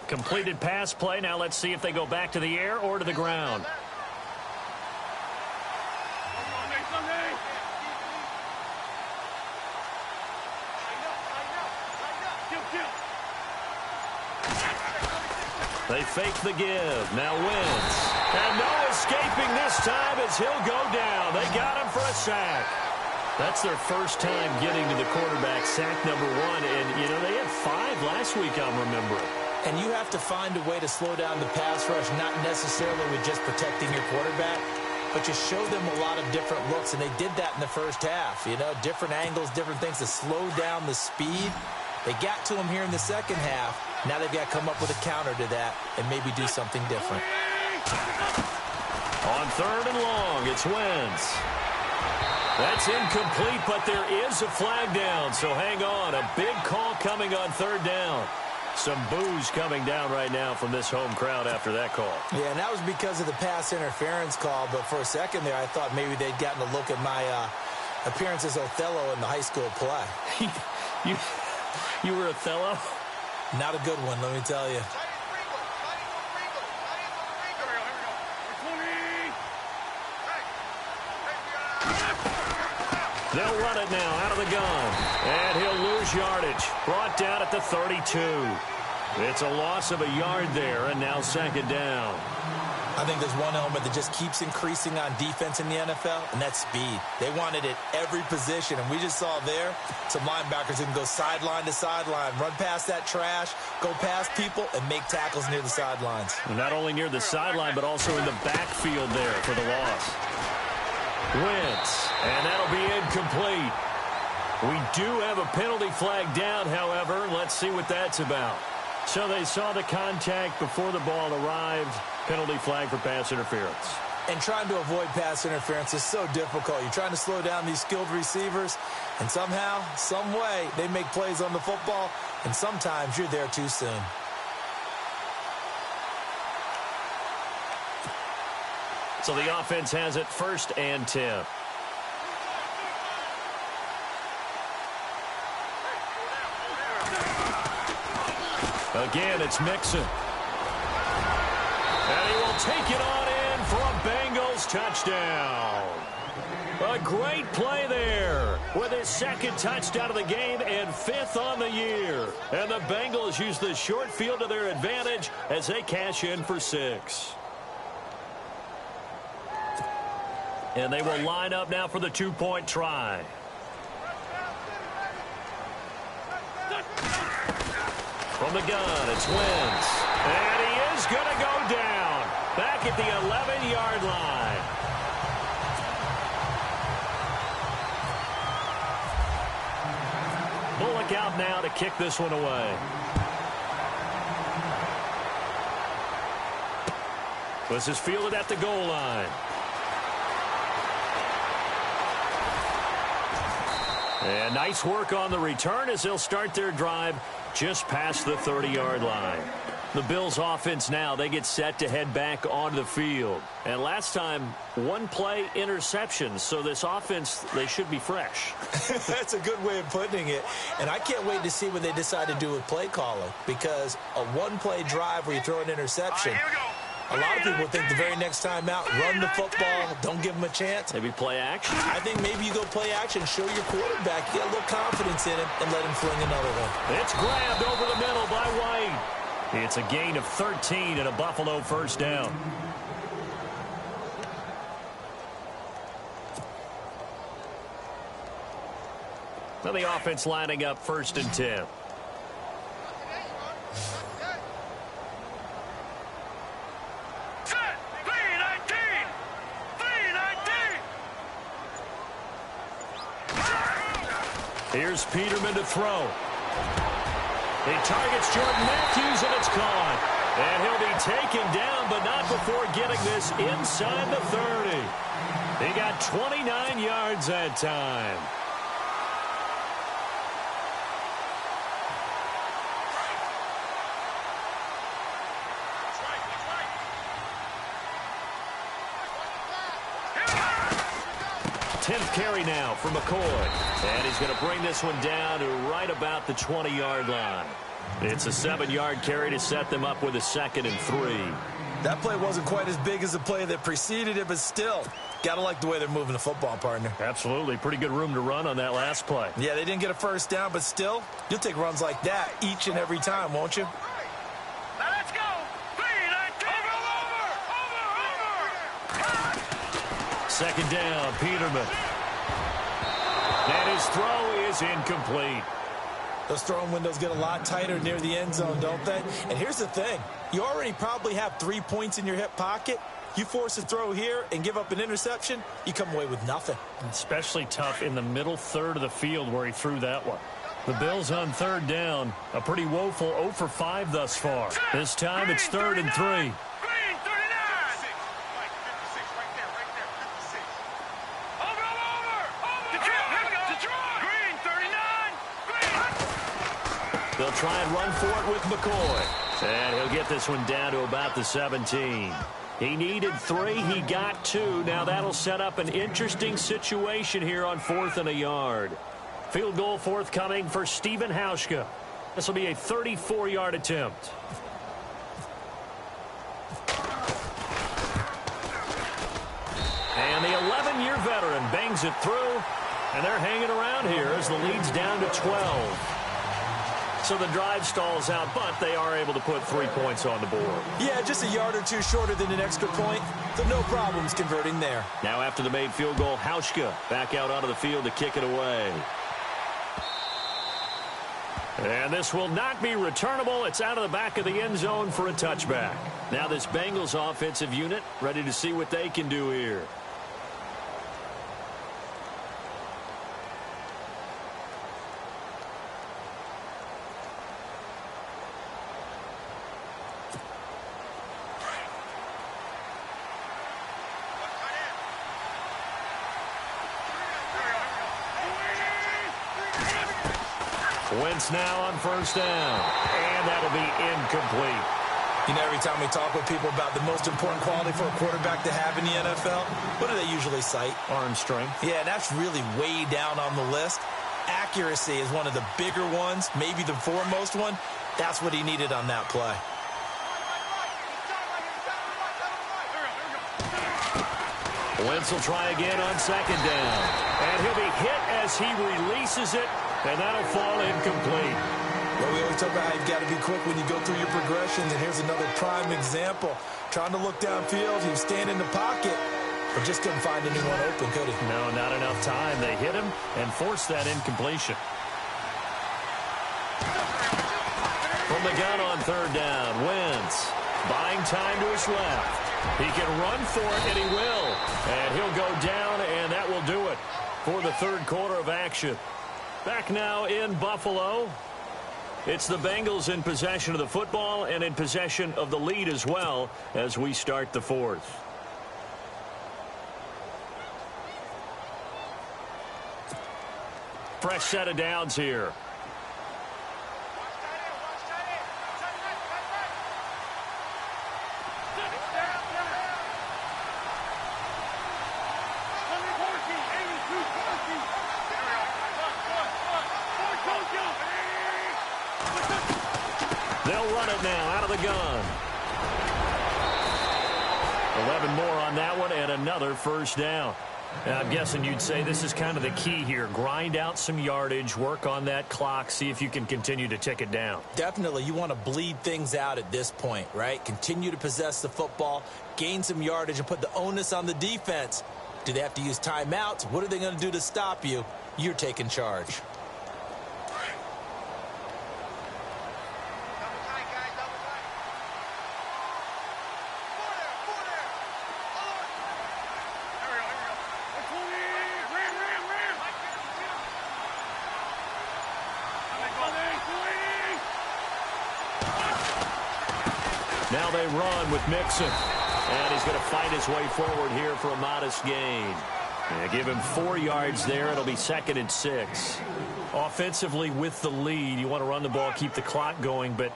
Completed pass play. Now let's see if they go back to the air or to the ground. They fake the give. Now Wentz. And no escaping this time as he'll go down. They got him for a sack. That's their first time getting to the quarterback, sack number 1. And, you know, they had 5 last week, I'm remembering. And you have to find a way to slow down the pass rush, not necessarily with just protecting your quarterback, but you show them a lot of different looks, and they did that in the first half. You know, different angles, different things to slow down the speed. They got to him here in the second half. Now they've got to come up with a counter to that and maybe do something different. On third and long, it's Wentz. That's incomplete, but there is a flag down, so hang on. A big call coming on third down. Some boos coming down right now from this home crowd after that call. Yeah, and that was because of the pass interference call, but for a second there I thought maybe they'd gotten a look at my appearance as Othello in the high school play. You were Othello? Not a good one, let me tell you. They'll run it now out of the gun. And he'll lose yardage. Brought down at the 32. It's a loss of a yard there, and now second down. I think there's one element that just keeps increasing on defense in the NFL, and that's speed. They want it at every position, and we just saw there some linebackers who can go sideline to sideline, run past that trash, go past people, and make tackles near the sidelines. Not only near the sideline, but also in the backfield there for the loss. Wentz, and that'll be incomplete. We do have a penalty flag down, however. Let's see what that's about. So they saw the contact before the ball arrived. Penalty flag for pass interference. And trying to avoid pass interference is so difficult. You're trying to slow down these skilled receivers, and somehow, some way, they make plays on the football, and sometimes you're there too soon. So the offense has it 1st and 10. Again, it's Mixon. And he will take it on in for a Bengals touchdown. A great play there with his 2nd touchdown of the game and 5th on the year. And the Bengals use the short field to their advantage as they cash in for 6. And they will line up now for the 2-point try. From the gun, it's Wentz. And he is going to go down. Back at the 11-yard line. Bullock out now to kick this one away. This is fielded at the goal line. And nice work on the return as they'll start their drive just past the 30-yard line. The Bills offense now, they get set to head back onto the field. And last time, 1 play interception. So this offense, they should be fresh. That's a good way of putting it. And I can't wait to see what they decide to do with play calling. Because a 1-play drive where you throw an interception, A lot of people think the very next time out, run the football, don't give him a chance. Maybe play action? I think maybe you go play action, show your quarterback, get a little confidence in him, and let him fling another one. It's grabbed over the middle by White. It's a gain of 13 and a Buffalo first down. Now the offense lining up 1st and 10. Here's Peterman to throw. He targets Jordan Matthews, and it's caught. And he'll be taken down, but not before getting this inside the 30. He got 29 yards that time. Carry now for McCoy. And he's going to bring this one down to right about the 20-yard line. It's a 7-yard carry to set them up with a 2nd and 3. That play wasn't quite as big as the play that preceded it, but still, got to like the way they're moving the football, partner. Absolutely. Pretty good room to run on that last play. Yeah, they didn't get a first down, but still, you'll take runs like that each and every time, won't you? Now let's go. Over. 2nd down, Peterman. And his throw is incomplete. Those throwing windows get a lot tighter near the end zone, don't they? And here's the thing. You already probably have 3 points in your hip pocket. You force a throw here and give up an interception, you come away with nothing. Especially tough in the middle third of the field where he threw that one. The Bills on 3rd down. A pretty woeful 0 for 5 thus far. This time it's 3rd and 3. They'll try and run for it with McCoy. And he'll get this one down to about the 17. He needed 3. He got 2. Now that'll set up an interesting situation here on 4th and a yard. Field goal forthcoming for Stephen Hauschka. This will be a 34-yard attempt. And the 11-year veteran bangs it through. And they're hanging around here as the lead's down to 12. So the drive stalls out, but they are able to put 3 points on the board. Yeah, just a yard or two shorter than an extra point, so no problems converting there. Now after the made field goal, Hauschka back out onto the field to kick it away. And this will not be returnable. It's out of the back of the end zone for a touchback. Now this Bengals offensive unit ready to see what they can do here. Wentz now on 1st down. And that'll be incomplete. You know, every time we talk with people about the most important quality for a quarterback to have in the NFL, what do they usually cite? Arm strength. Yeah, that's really way down on the list. Accuracy is one of the bigger ones, maybe the foremost one. That's what he needed on that play. Wentz will try again on 2nd down. And he'll be hit as he releases it. And that'll fall incomplete. Well, we always talk about how you've got to be quick when you go through your progressions, and here's another prime example. Trying to look downfield, he was staying in the pocket, but just couldn't find anyone open, could he? No, not enough time. They hit him and forced that incompletion. From the gun on 3rd down, Wentz buying time to his left. He can run for it, and he will. And he'll go down, and that will do it for the 3rd quarter of action. Back now in Buffalo. It's the Bengals in possession of the football and in possession of the lead as well as we start the 4th. Fresh set of downs here. They'll run it now out of the gun. 11 more on that one and another first down. Now, I'm guessing you'd say this is kind of the key here. Grind out some yardage, work on that clock, see if you can continue to tick it down. Definitely. You want to bleed things out at this point, right? Continue to possess the football, gain some yardage, and put the onus on the defense. Do they have to use timeouts? What are they going to do to stop you? You're taking charge. Now they run with Mixon. And he's going to fight his way forward here for a modest gain. Give him 4 yards there. It'll be 2nd and 6. Offensively with the lead, you want to run the ball, keep the clock going, but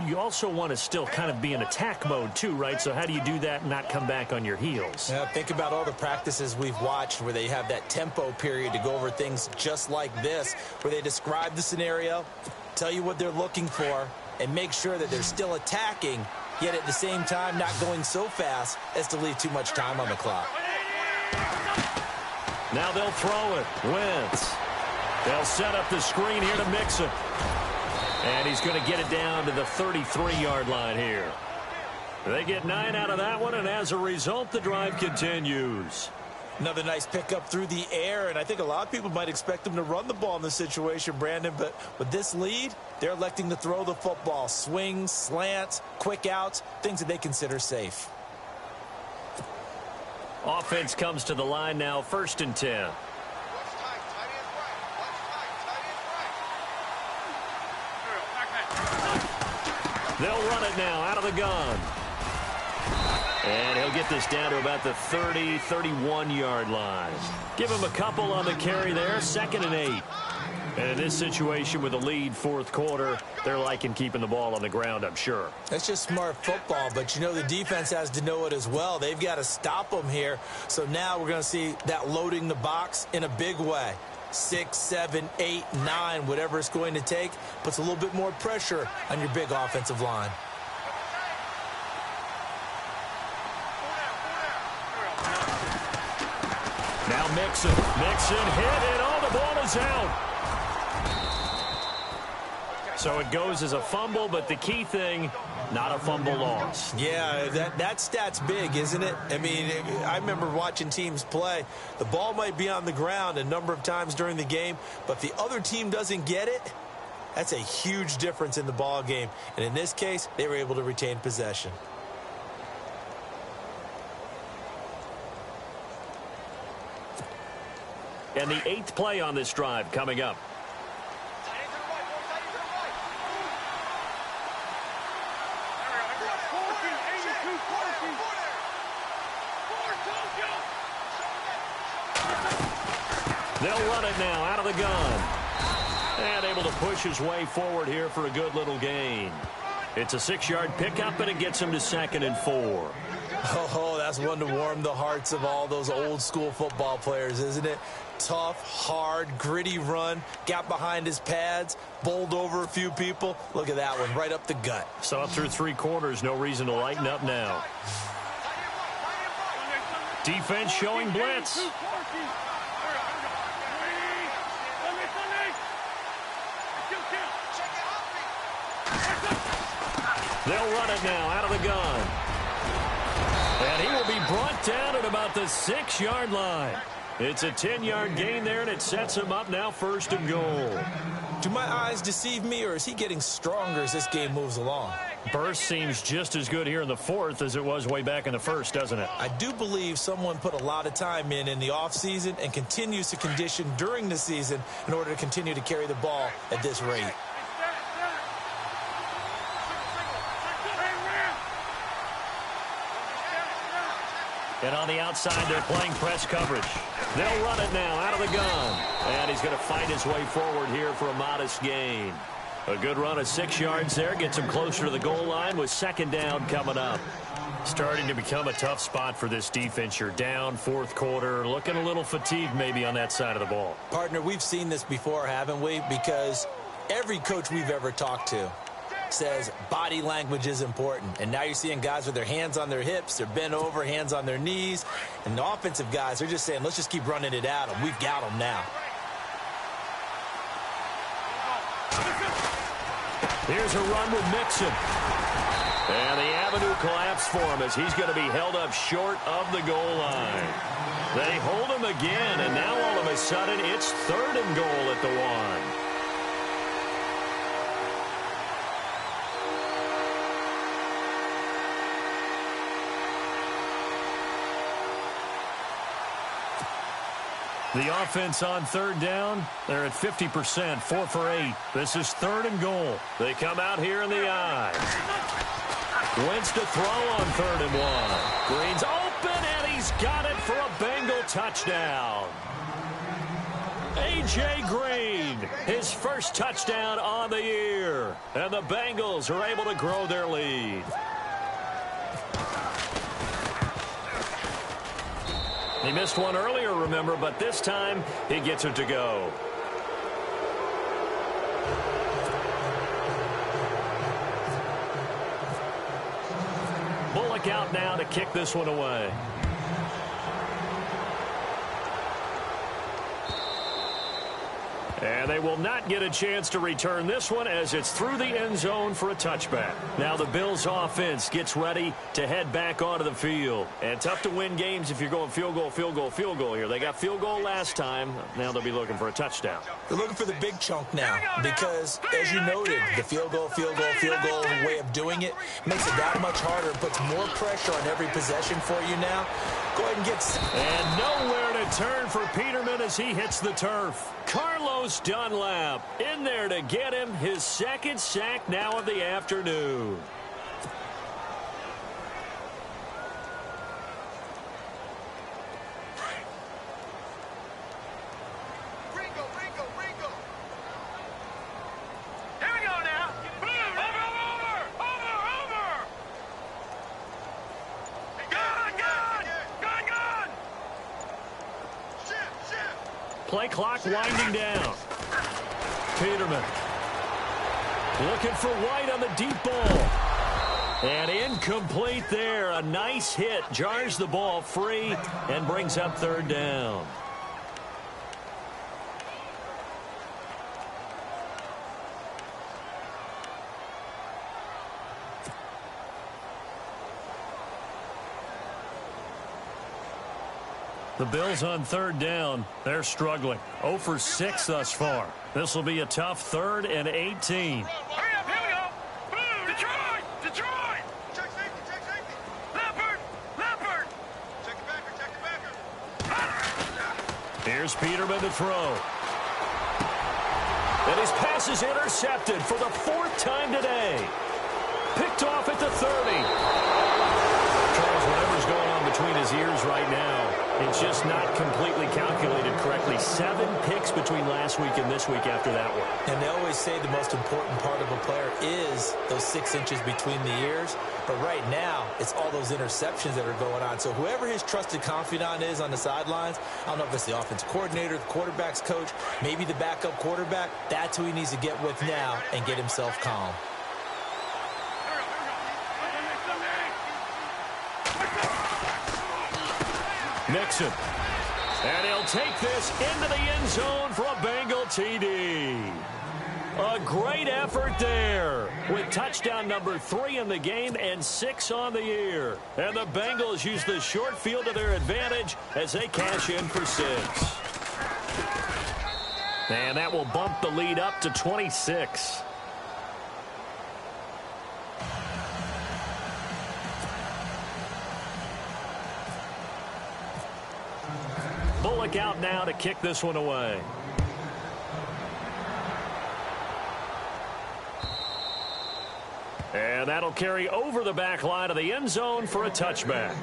you also want to still kind of be in attack mode too, right? So how do you do that and not come back on your heels? Yeah, think about all the practices we've watched where they have that tempo period to go over things just like this, where they describe the scenario, tell you what they're looking for, and make sure that they're still attacking, yet at the same time not going so fast as to leave too much time on the clock. Now they'll throw it. Wentz. They'll set up the screen here to Mixon. And he's going to get it down to the 33-yard line here. They get 9 out of that one, and as a result, the drive continues. Another nice pickup through the air, and I think a lot of people might expect them to run the ball in this situation, Brandon, but with this lead, they're electing to throw the football. Swings, slants, quick outs, things that they consider safe. Offense comes to the line now, 1st and 10. They'll run it now out of the gun. And he'll get this down to about the 30, 31-yard line. Give him a couple on the carry there, 2nd and 8. And in this situation with a lead 4th quarter, they're liking keeping the ball on the ground, I'm sure. That's just smart football, but you know the defense has to know it as well. They've got to stop them here. So now we're going to see that loading the box in a big way. 6, 7, 8, 9, whatever it's going to take, puts a little bit more pressure on your big offensive line. Now Mixon hit it. Oh, the ball is out. So it goes as a fumble, but the key thing, not a fumble loss. Yeah, that stat's big, isn't it? I mean, I remember watching teams play. The ball might be on the ground a number of times during the game, but if the other team doesn't get it, that's a huge difference in the ball game. And in this case, they were able to retain possession. And the 8th play on this drive coming up. They'll run it now out of the gun. And able to push his way forward here for a good little gain. It's a 6-yard pickup, and it gets him to 2nd and 4. Oh, that's one to warm the hearts of all those old-school football players, isn't it? Tough, hard, gritty run. Got behind his pads, bowled over a few people. Look at that one, right up the gut. Saw it through 3 quarters. No reason to lighten up now. Defense showing blitz. They'll run it now out of the gun. And he will be brought down at about the 6-yard line. It's a 10-yard gain there, and it sets him up now 1st and goal. Do my eyes deceive me, or is he getting stronger as this game moves along? Burst seems just as good here in the 4th as it was way back in the 1st, doesn't it? I do believe someone put a lot of time in the offseason and continues to condition during the season in order to continue to carry the ball at this rate. And on the outside, they're playing press coverage. They'll run it now out of the gun. And he's going to fight his way forward here for a modest gain. A good run of 6 yards there. Gets him closer to the goal line with 2nd down coming up. Starting to become a tough spot for this defense. You're down 4th quarter. Looking a little fatigued maybe on that side of the ball. Partner, we've seen this before, haven't we? Because every coach we've ever talked to says body language is important. And now you're seeing guys with their hands on their hips, they're bent over, hands on their knees. And the offensive guys are just saying, let's just keep running it at them. We've got them now. Here's a run with Mixon. And the avenue collapsed for him as he's going to be held up short of the goal line. They hold him again, and now all of a sudden it's 3rd and goal at the 1. The offense on 3rd down, they're at 50%, 4 for 8. This is 3rd and goal. They come out here in the I. Wentz to throw on 3rd and 1. Green's open, and he's got it for a Bengal touchdown. A.J. Green, his first touchdown on the year. And the Bengals are able to grow their lead. He missed one earlier, remember, but this time he gets it to go. Bullock out now to kick this one away. And they will not get a chance to return this one as it's through the end zone for a touchback. Now the Bills offense gets ready to head back onto the field. And tough to win games if you're going field goal, field goal, field goal here. They got field goal last time. Now they'll be looking for a touchdown. They're looking for the big chunk now because, as you noted, the field goal way of doing it makes it that much harder and puts more pressure on every possession for you now. Go ahead and get... And nowhere to turn for Peterman as he hits the turf. Carlos Dunlap in there to get him his 2nd sack now of the afternoon. Play clock winding down. Peterman looking for White on the deep ball. And incomplete there. A nice hit. Jars the ball free and brings up 3rd down. The Bills on 3rd down. They're struggling. 0 for 6 thus far. This will be a tough 3rd and 18. Hurry up, here we go. Boom, Detroit. Check safety. Leopard. Check the backer. Here's Peterman to throw. And his pass is intercepted for the 4th time today. Picked off at the 30. Charles, whatever's going on between his ears right now, it's just not completely calculated correctly. 7 picks between last week and this week after that one. And they always say the most important part of a player is those 6 inches between the ears. But right now, it's all those interceptions that are going on. So whoever his trusted confidant is on the sidelines, I don't know if it's the offensive coordinator, the quarterback's coach, maybe the backup quarterback, that's who he needs to get with now and get himself calm. Mixon. And he'll take this into the end zone for a Bengal TD. A great effort there with touchdown number 3 in the game and 6 on the year. And the Bengals use the short field to their advantage as they cash in for 6. And that will bump the lead up to 26. Bullock out now to kick this one away. And that'll carry over the back line of the end zone for a touchback.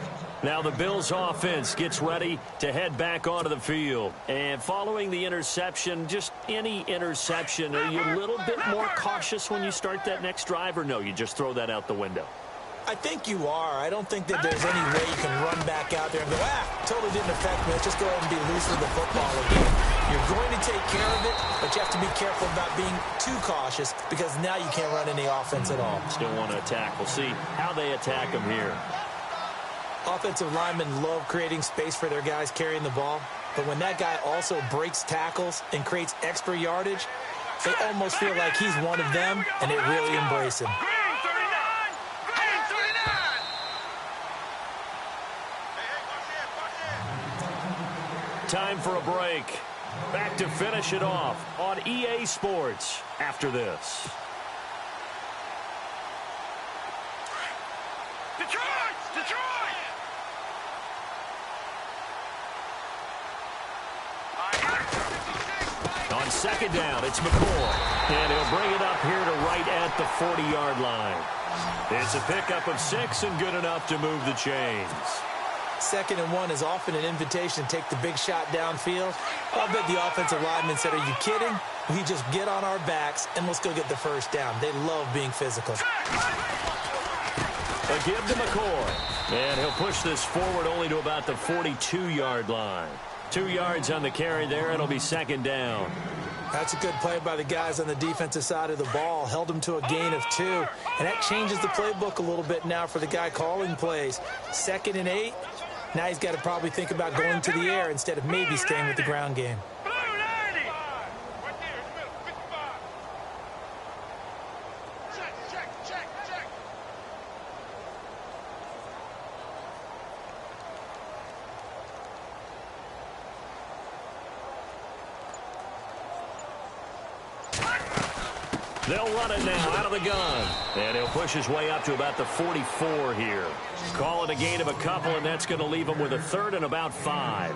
Now the Bills offense gets ready to head back onto the field. And following the interception, just any interception, are you a little bit more cautious when you start that next drive, or no, you just throw that out the window? I think you are. I don't think that there's any way you can run back out there and go, totally didn't affect me. Let's just go ahead and be loose with the football again. You're going to take care of it, but you have to be careful about being too cautious because now you can't run any offense at all. Still want to attack. We'll see how they attack them here. Offensive linemen love creating space for their guys carrying the ball, but when that guy also breaks tackles and creates extra yardage, they almost feel like he's one of them, and they really embrace him. Time for a break. Back to finish it off on EA Sports after this. Detroit! On second down, it's McCoy. And he'll bring it up here to right at the 40-yard line. It's a pickup of 6 and good enough to move the chains. 2nd and 1 is often an invitation to take the big shot downfield. I'll bet the offensive lineman said, are you kidding? We just get on our backs and let's go get the first down. They love being physical. A give to McCoy. And he'll push this forward only to about the 42-yard line. 2 yards on the carry there. It'll be 2nd down. That's a good play by the guys on the defensive side of the ball. Held them to a gain of 2. And that changes the playbook a little bit now for the guy calling plays. 2nd and 8. Now he's got to probably think about going to the air instead of maybe staying with the ground game. They'll run it now out of the gun. And he'll push his way up to about the 44 here. Call it a gain of a couple, and that's going to leave him with a 3rd and about 5.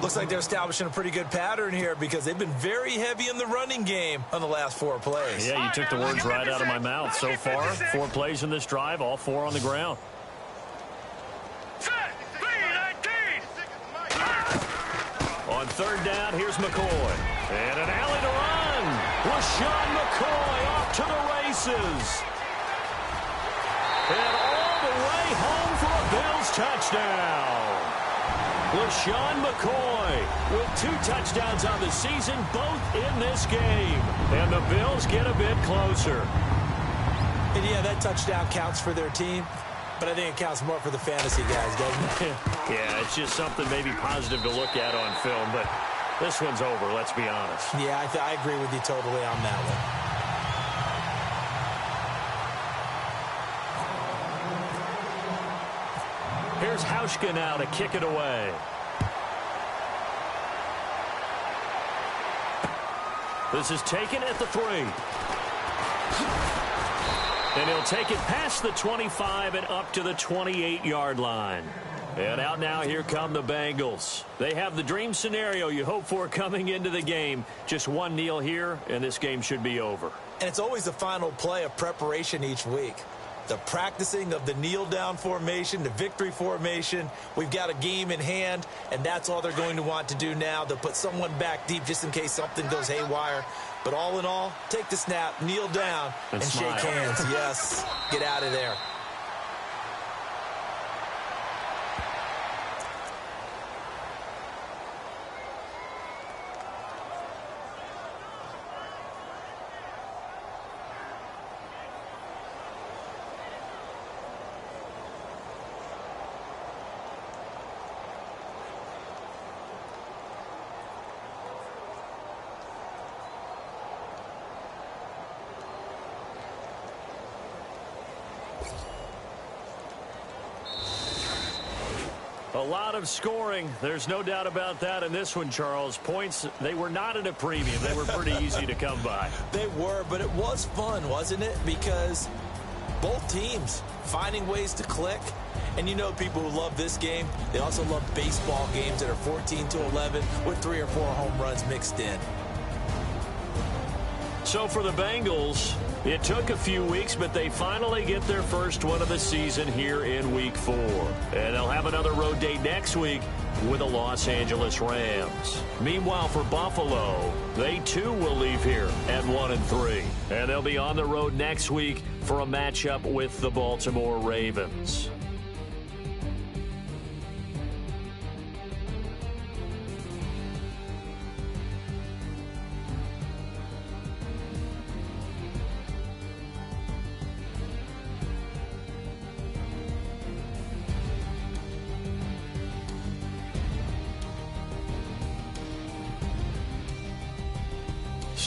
Looks like they're establishing a pretty good pattern here because they've been very heavy in the running game on the last 4 plays. Yeah, you took the words right out of my mouth. So far, 4 plays in this drive, all 4 on the ground. On 3rd down, here's McCoy. And an alley to run. LaShawn McCoy off to the races. And all the way home for a Bills touchdown. LaShawn McCoy with 2 touchdowns on the season, both in this game. And the Bills get a bit closer. And yeah, that touchdown counts for their team, but I think it counts more for the fantasy guys, doesn't it? Yeah, it's just something maybe positive to look at on film, but this one's over, let's be honest. Yeah, I agree with you totally on that one. Here's Hauschka now to kick it away. This is taken at the 3. And he'll take it past the 25 and up to the 28-yard line. And out now, here come the Bengals. They have the dream scenario you hope for coming into the game. Just one kneel here, and this game should be over. And it's always the final play of preparation each week. The practicing of the kneel-down formation, the victory formation. We've got a game in hand, and that's all they're going to want to do now. They'll put someone back deep just in case something goes haywire. But all in all, take the snap, kneel down, and shake hands. Yes, get out of there. A lot of scoring. There's no doubt about that in this one, Charles. Points, they were not at a premium. They were pretty easy to come by. They were, but it was fun, wasn't it? Because both teams finding ways to click. And you know people who love this game, they also love baseball games that are 14-11 with 3 or 4 home runs mixed in. So for the Bengals, it took a few weeks, but they finally get their first one of the season here in Week 4. And they'll have another road date next week with the Los Angeles Rams. Meanwhile, for Buffalo, they too will leave here at 1-3. And they'll be on the road next week for a matchup with the Baltimore Ravens.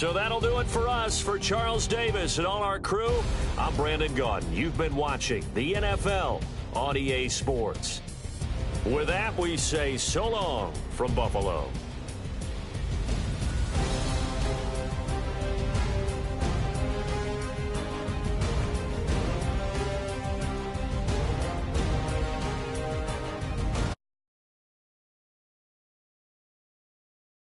So that'll do it for us. For Charles Davis and all our crew, I'm Brandon Gaudin. You've been watching the NFL on EA Sports. With that, we say so long from Buffalo.